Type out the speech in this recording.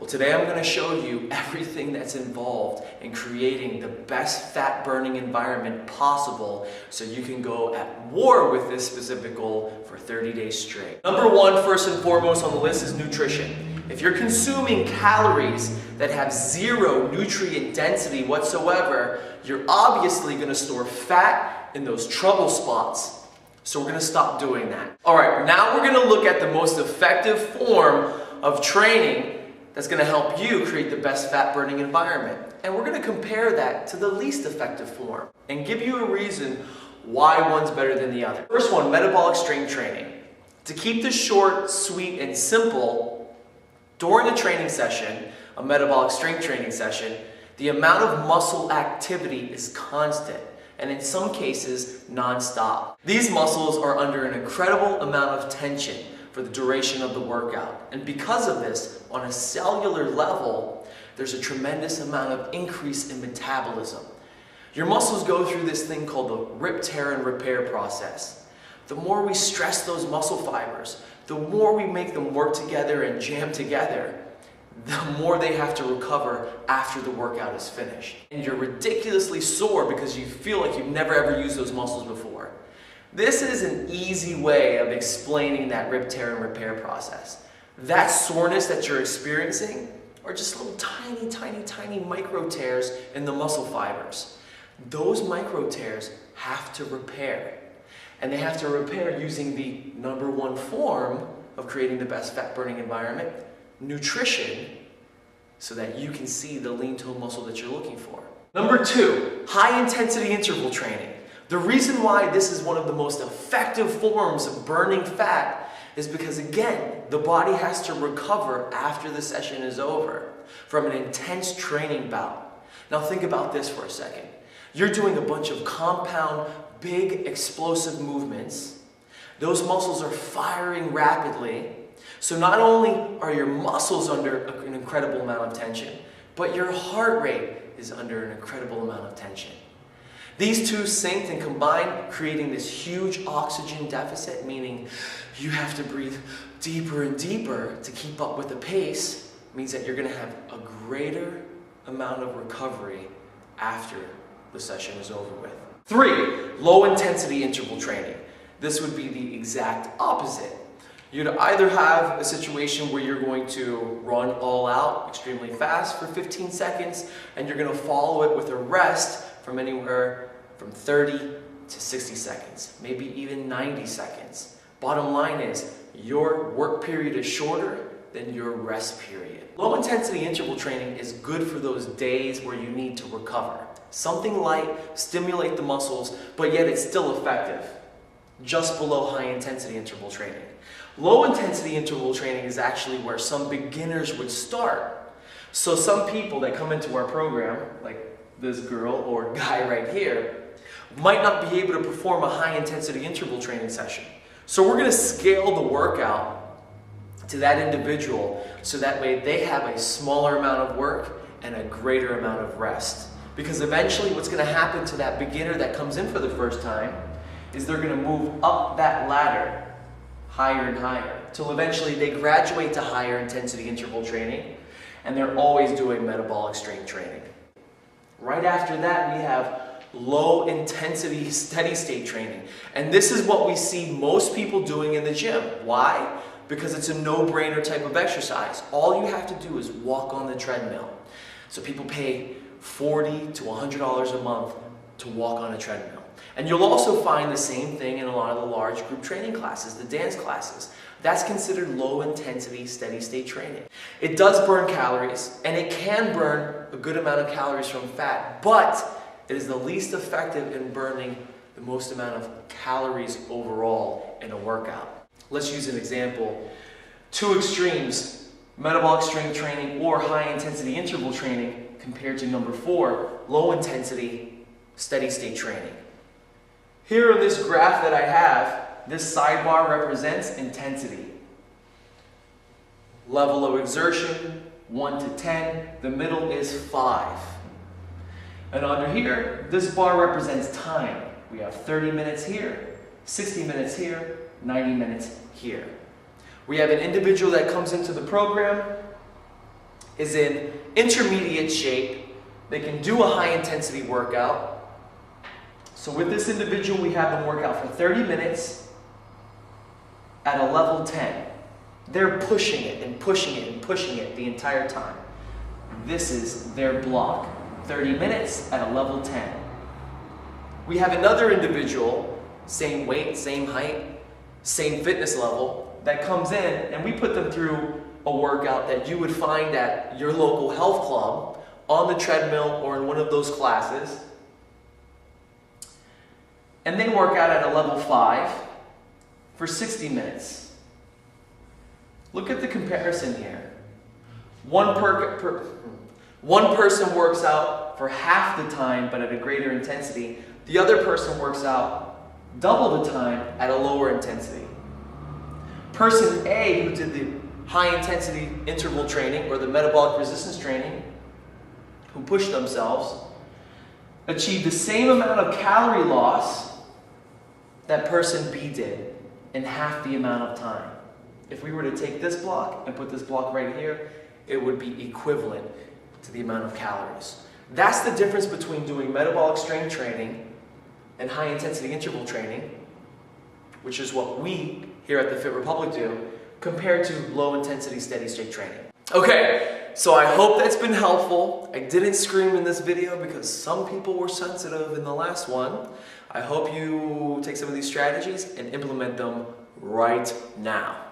Today I'm going to show you everything that's involved in creating the best fat burning environment possible so you can go at war with this specific goal for 30 days straight. Number one, first and foremost on the list is nutrition. If you're consuming calories that have zero nutrient density whatsoever, you're obviously going to store fat in those trouble spots. So we're going to stop doing that. Alright, now we're going to look at the most effective form of training that's going to help you create the best fat burning environment. And we're going to compare that to the least effective form and give you a reason why one's better than the other. First one, metabolic strength training. To keep this short, sweet, and simple, during a training session, a metabolic strength training session, the amount of muscle activity is constant, and in some cases, non-stop. These muscles are under an incredible amount of tension for the duration of the workout. And because of this, on a cellular level, there's a tremendous amount of increase in metabolism. Your muscles go through this thing called the rip, tear, and repair process. The more we stress those muscle fibers, the more we make them work together and jam together, the more they have to recover after the workout is finished. And you're ridiculously sore because you feel like you've never ever used those muscles before. This is an easy way of explaining that rip, tear, and repair process. That soreness that you're experiencing are just little tiny micro tears in the muscle fibers. Those micro tears have to repair. And they have to repair using the number one form of creating the best fat burning environment, nutrition, so that you can see the lean tone muscle that you're looking for. Number two, high intensity interval training. The reason why this is one of the most effective forms of burning fat is because, again, the body has to recover after the session is over from an intense training bout. Now think about this for a second. You're doing a bunch of compound, big, explosive movements. Those muscles are firing rapidly. So not only are your muscles under an incredible amount of tension, but your heart rate is under an incredible amount of tension. These two synced and combined, creating this huge oxygen deficit, meaning you have to breathe deeper and deeper to keep up with the pace, means that you're going to have a greater amount of recovery after the session is over with. 3, low intensity interval training. This would be the exact opposite. You'd either have a situation where you're going to run all out extremely fast for 15 seconds, and you're going to follow it with a rest from anywhere from 30 to 60 seconds, maybe even 90 seconds. Bottom line is, your work period is shorter than your rest period. Low intensity interval training is good for those days where you need to recover. Something light, stimulate the muscles, but yet it's still effective. Just below high intensity interval training. Low intensity interval training is actually where some beginners would start. So some people that come into our program, like this girl or guy right here, might not be able to perform a high intensity interval training session. So we're going to scale the workout to that individual so that way they have a smaller amount of work and a greater amount of rest. Because eventually what's going to happen to that beginner that comes in for the first time is they're going to move up that ladder higher and higher till eventually they graduate to higher intensity interval training, and they're always doing metabolic strength training. Right after that, we have low intensity steady state training. And this is what we see most people doing in the gym. Why? Because it's a no-brainer type of exercise. All you have to do is walk on the treadmill. So people pay $40 to $100 a month to walk on a treadmill. And you'll also find the same thing in a lot of the large group training classes, the dance classes. That's considered low intensity steady state training. It does burn calories, and it can burn a good amount of calories from fat, but it is the least effective in burning the most amount of calories overall in a workout. Let's use an example. 2 extremes, metabolic strength training or high intensity interval training compared to number 4, low intensity steady state training. Here on this graph that I have, this sidebar represents intensity. Level of exertion, 1 to 10. The middle is 5. And under here, this bar represents time. We have 30 minutes here, 60 minutes here, 90 minutes here. We have an individual that comes into the program, is in intermediate shape. They can do a high intensity workout. So with this individual, we have them work out for 30 minutes at a level 10. They're pushing it and pushing it and pushing it the entire time. This is their block. 30 minutes at a level 10. We have another individual, same weight, same height, same fitness level, that comes in and we put them through a workout that you would find at your local health club, on the treadmill or in one of those classes. And they work out at a level 5 for 60 minutes. Look at the comparison here. One person works out for half the time but at a greater intensity. The other person works out double the time at a lower intensity. Person A, who did the high intensity interval training or the metabolic resistance training, who pushed themselves, achieved the same amount of calorie loss that person B did in half the amount of time. If we were to take this block and put this block right here, it would be equivalent to the amount of calories. That's the difference between doing metabolic strength training and high intensity interval training, which is what we here at the Fit Republic do, compared to low intensity steady state training. Okay, so I hope that's been helpful. I didn't scream in this video because some people were sensitive in the last one. I hope you take some of these strategies and implement them right now.